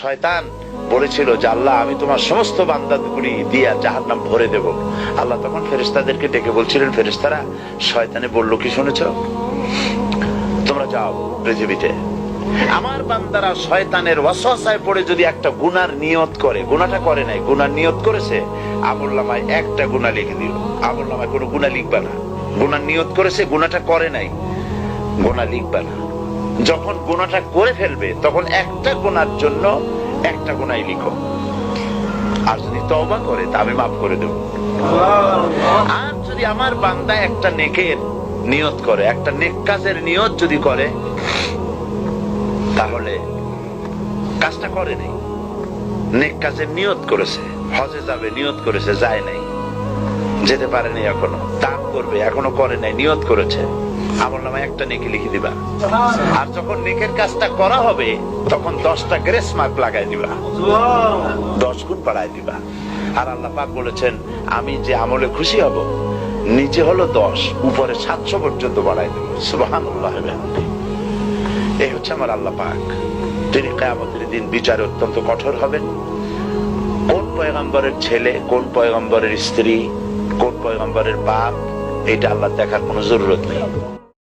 শয়তান বলেছিল যে আল্লাহ আমি তোমার সমস্ত বান্দাগুলি দিয়া জাহান্নাম ভরে দেব। আল্লাহ তখন ফেরেশতাদেরকে ডেকে বলছিলেন, ফেরেশতারা শয়তানে বলল কি শুনেছো? তোমরা যাও পৃথিবীতে, আমার বান্দারা শয়তানের ওয়াসওয়াসায় পড়ে যদি একটা গুনার নিয়ত করে, গুনাহটা করে নাই, গুনার নিয়ত করেছে, আমলনামায় একটা গুনাহ লিখে দিল। আমলনামায় কোনো গুনাহ লিখবা না। গুনার নিয়ত করেছে, গুনাহটা করে নাই, গুনাহ লিখবা না। যখন গুনাহটা করে ফেলবে তখন একটা গুনার জন্য একটা গুনাহই লিখো, আর যদি তওবা করে তা আমি মাফ করে দেব। আর যদি আমার বান্দা একটা নেকের নিয়ত করে, একটা নেক কাজের নিয়ত যদি করে, তাহলে কাজটা করে নাই, নেক কাজের নিয়ত করেছে, হজে যাবে নিয়ত করেছে, যায় নাই, যেতে পারেনি, এখনো দান করবে এখনো করে নাই, নিয়ত করেছে, আমলনামায় একটা নেকি লিখে দিবা। আর যখন নেকের কাজটা করা হবে তখন 10টা গ্রেস মার্ক লাগাই দিবা, 10 গুণ বাড়াই দিবা। আর আল্লাহ পাক বলেছেন আমি যে আমলে খুশি হব, নিচে হলো 10, উপরে 700 পর্যন্ত বাড়াই দেব। সুবহানাল্লাহ। এই হচ্ছে আমার আল্লাহ পাক। তিনি কিয়ামতের দিন বিচারে অত্যন্ত কঠোর হবেন। কোন পয়গম্বরের ছেলে, কোন পয়গম্বরের স্ত্রী, কোন পয়গম্বরের বাপ, এটা আল্লাহ দেখার কোনো জরুরত নেই।